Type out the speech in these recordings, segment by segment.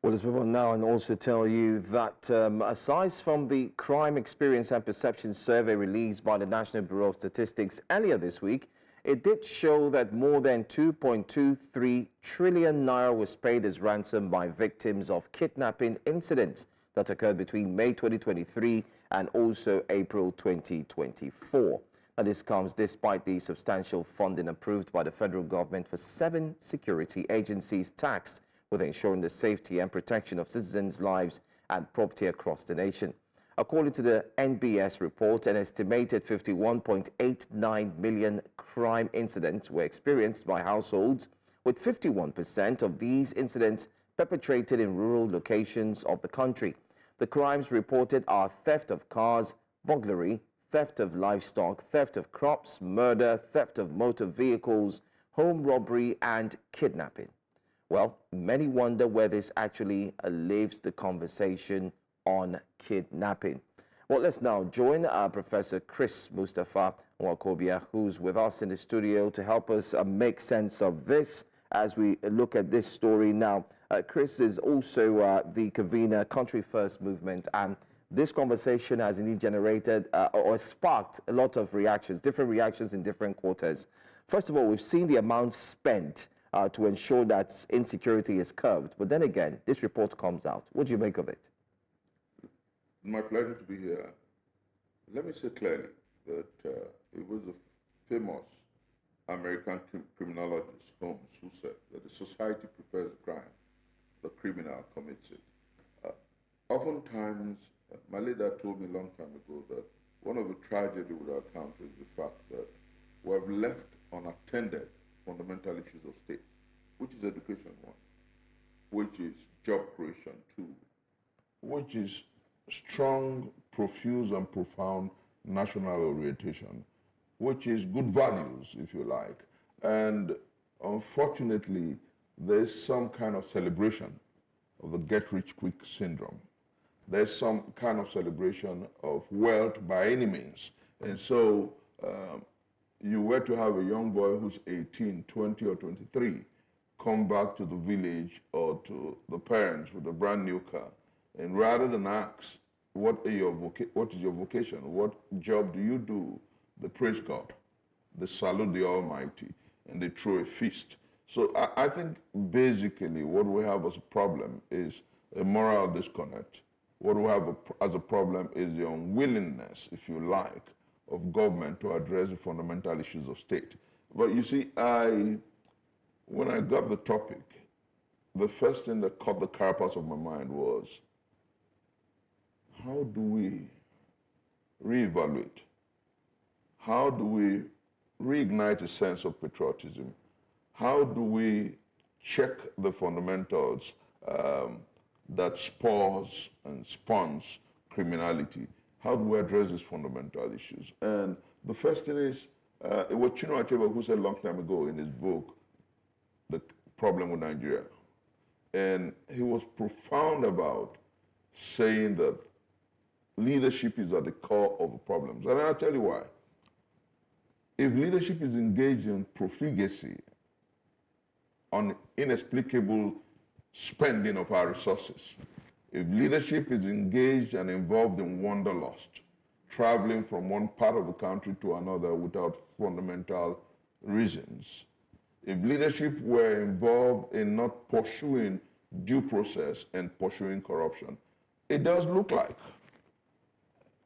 Well, let's move on now and also tell you that aside from the Crime Experience and Perception Survey released by the National Bureau of Statistics earlier this week, it did show that more than 2.23 trillion naira was paid as ransom by victims of kidnapping incidents that occurred between May 2023 and also April 2024. Now, this comes despite the substantial funding approved by the federal government for 7 security agencies tasked with ensuring the safety and protection of citizens' lives and property across the nation. According to the NBS report, an estimated 51.89 million crime incidents were experienced by households, with 51% of these incidents perpetrated in rural locations of the country. The crimes reported are theft of cars, burglary, theft of livestock, theft of crops, murder, theft of motor vehicles, home robbery, and kidnapping. Well, many wonder where this actually leaves the conversation on kidnapping. Well, let's now join Professor Mustapha Nwaokobia, who's with us in the studio to help us make sense of this as we look at this story now. Chris is also the convener, Country First Movement, and this conversation has indeed generated or sparked a lot of reactions, different reactions in different quarters. First of all, we've seen the amount spent to ensure that insecurity is curbed. But then again, this report comes out. What do you make of it? My pleasure to be here. Let me say clearly that it was a famous American criminologist, Holmes, who said that the society prefers the crime, the criminal commits it. Oftentimes, my leader told me a long time ago that one of the tragedies with our country is the fact that we have left unattended fundamental issues of state, which is education, one, which is job creation, two, which is strong, profuse, and profound national orientation, which is good values, if you like. And unfortunately, there's some kind of celebration of the get-rich-quick syndrome. There's some kind of celebration of wealth by any means. And so you were to have a young boy who's 18, 20, or 23 come back to the village or to the parents with a brand new car, and rather than ask, what is your vocation? What job do you do? They praise God, they salute the Almighty, and they throw a feast. So I think basically what we have as a problem is a moral disconnect. What we have as a problem is the unwillingness, if you like, of government to address the fundamental issues of state. But you see, when I got the topic, the first thing that caught the carapace of my mind was, how do we reevaluate? How do we reignite a sense of patriotism? How do we check the fundamentals that spurs and spawns criminality? How do we address these fundamental issues? And the first thing is, it was Chinua Achebe who said a long time ago in his book, The Problem with Nigeria. And he was profound about saying that leadership is at the core of the problems. And I'll tell you why. If leadership is engaged in profligacy, on inexplicable spending of our resources, if leadership is engaged and involved in wanderlust, traveling from one part of the country to another without fundamental reasons, if leadership were involved in not pursuing due process and pursuing corruption, it does look like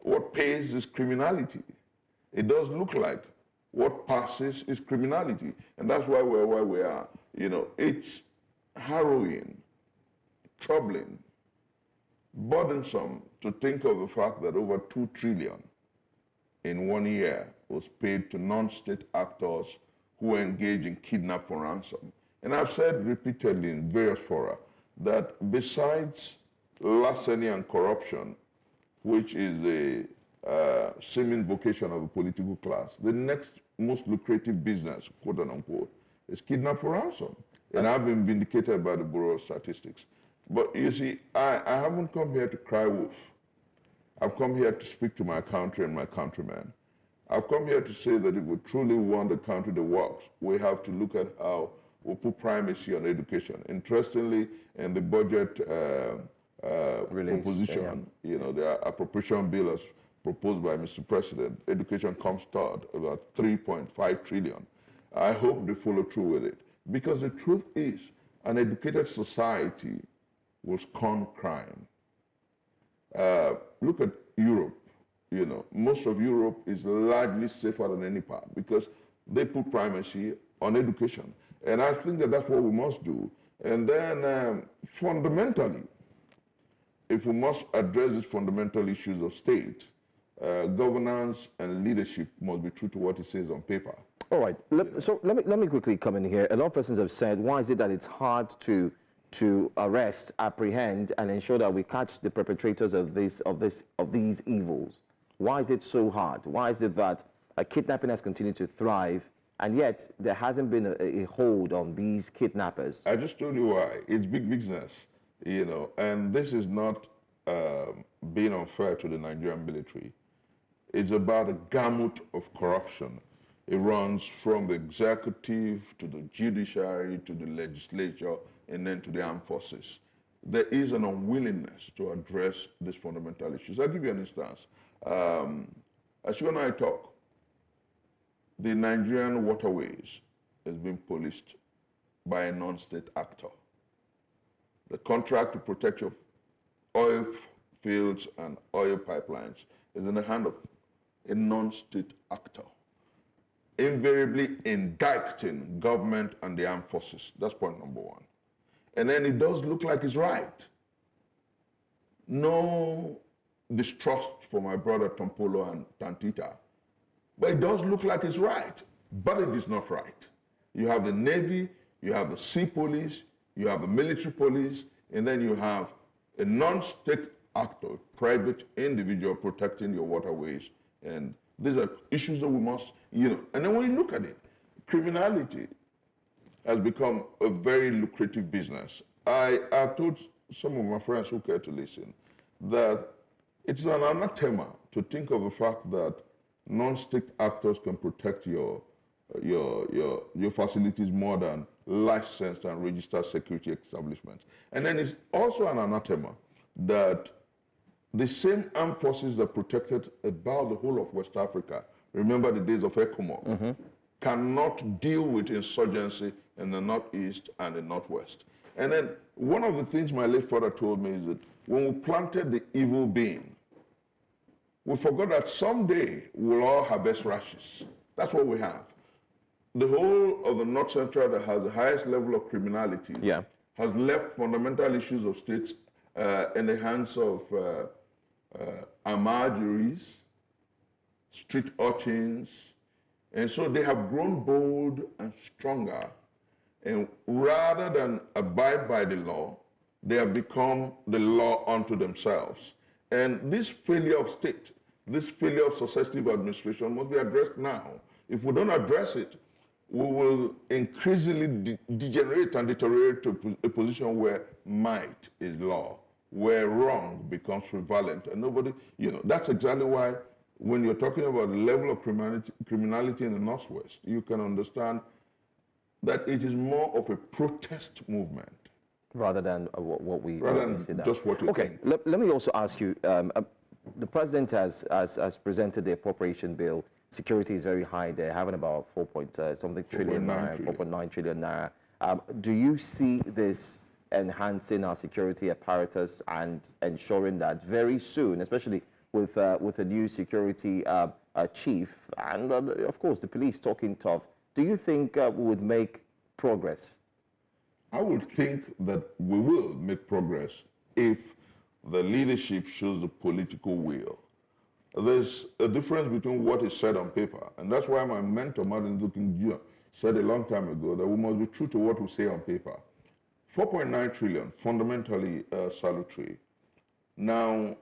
what pays is criminality. It does look like what passes is criminality. And that's why we're where we are. You know, it's harrowing, troubling, burdensome to think of the fact that over 2 trillion in 1 year was paid to non-state actors who engage in kidnap for ransom. And I've said repeatedly in various fora that besides larceny and corruption, which is a seeming vocation of the political class, the next most lucrative business, quote unquote, is kidnap for ransom. And I've been vindicated by the Bureau of Statistics. But you see, I haven't come here to cry wolf. I've come here to speak to my country and my countrymen. I've come here to say that if we truly want a country that works, we have to look at how will put primacy on education. Interestingly, in the budget proposition, you know, the appropriation bill as proposed by Mr. President, education comes third, about 3.5 trillion. I hope they follow through with it. Because the truth is, an educated society will scorn crime. Look at Europe. You know, most of Europe is largely safer than any part because they put primacy on education. And I think that that's what we must do. And then fundamentally, if we must address these fundamental issues of state, governance and leadership must be true to what it says on paper. All right. So let me quickly come in here. A lot of persons have said, why is it that it's hard to arrest, apprehend, and ensure that we catch the perpetrators of these evils? Why is it so hard? Why is it that kidnapping has continued to thrive, and yet there hasn't been a hold on these kidnappers? I just told you why. It's big business, you know, and this is not being unfair to the Nigerian military. It's about a gamut of corruption. It runs from the executive to the judiciary to the legislature and then to the armed forces. There is an unwillingness to address these fundamental issues. I'll give you an instance. As you and I talk, the Nigerian waterways is being policed by a non-state actor. The contract to protect your oil fields and oil pipelines is in the hand of a non-state actor, invariably indicting government and the armed forces. That's point number one. And then it does look like it's right. No distrust for my brother Tompolo and Tantita, but it does look like it's right, but it is not right. You have the Navy, you have the Sea Police, you have the military police, and then you have a non-state actor, private individual protecting your waterways. And these are issues that we must, you know, and then when you look at it, criminality has become a very lucrative business. I've told some of my friends who care to listen that it's an anathema to think of the fact that non-state actors can protect your facilities more than licensed and registered security establishments. And then it's also an anathema that the same armed forces that protected about the whole of West Africa, remember the days of ECOMOG, cannot deal with insurgency in the Northeast and the Northwest. And then one of the things my late father told me is that when we planted the evil bean, we forgot that someday we'll all harvest rashes. That's what we have. The whole of the North Central that has the highest level of criminality has left fundamental issues of states in the hands of armadjuries, street urchins, and so they have grown bold and stronger. And rather than abide by the law, they have become the law unto themselves. And this failure of state, this failure of successive administration must be addressed now. If we don't address it, we will increasingly degenerate and deteriorate to a position where might is law, where wrong becomes prevalent. And nobody, you know, that's exactly why when you're talking about the level of criminality in the Northwest, you can understand that it is more of a protest movement. Rather than what we see now. Just what you think. Let me also ask you, the president has presented the appropriation bill. Security is very high there, having about 4.9 trillion naira. Do you see this enhancing our security apparatus and ensuring that very soon, especially with a new security chief and of course the police talking tough, do you think we would make progress? I would think that we will make progress if the leadership shows the political will. There's a difference between what is said on paper, and that's why my mentor, Martin Luther King Jr., said a long time ago that we must be true to what we say on paper. 4.9 trillion, fundamentally salutary. Now,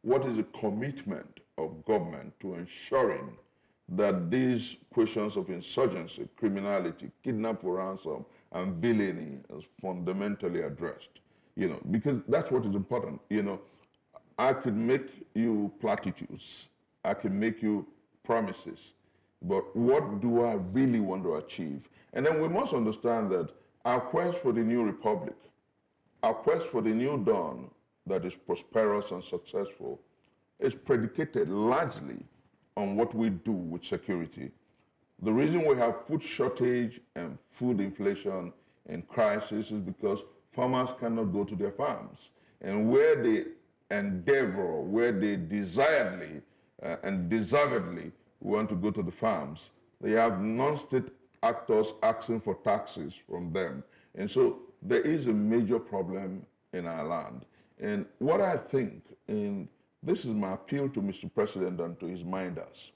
what is the commitment of government to ensuring that these questions of insurgency, criminality, kidnap for ransom, and villainy is fundamentally addressed? You know, because that's what is important. You know, I could make you platitudes, I can make you promises, but what do I really want to achieve? And then we must understand that our quest for the new republic, our quest for the new dawn that is prosperous and successful, is predicated largely on what we do with security. The reason we have food shortage and food inflation and crisis is because farmers cannot go to their farms. And where they endeavor, where they desiredly and deservedly want to go to the farms, they have non-state actors asking for taxes from them. And so there is a major problem in our land. And what I think, and this is my appeal to Mr. President and to his minders,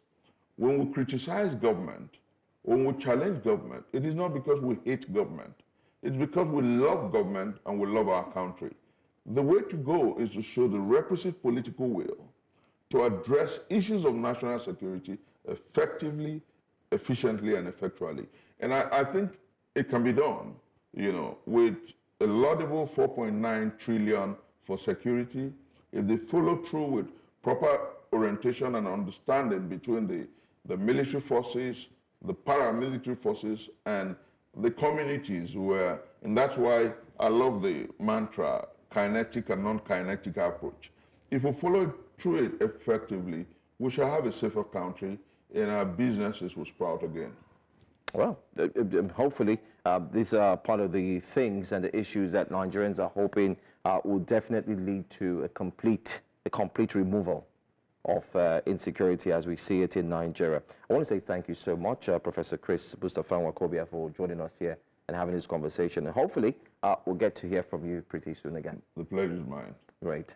when we criticize government, when we challenge government, it is not because we hate government. It's because we love government and we love our country. The way to go is to show the requisite political will to address issues of national security effectively, efficiently, and effectually. And I think it can be done, with a laudable 4.9 trillion for security. If they follow through with proper orientation and understanding between the military forces, the paramilitary forces, and the communities and that's why I love the mantra, kinetic and non-kinetic approach. If we follow through it effectively, we shall have a safer country and our businesses will sprout again. Well, hopefully these are part of the things and the issues that Nigerians are hoping will definitely lead to a complete removal of insecurity as we see it in Nigeria. I want to say thank you so much, Professor Mustapha Nwaokobia, for joining us here and having this conversation. And hopefully we'll get to hear from you pretty soon again. The pleasure is mine. Great.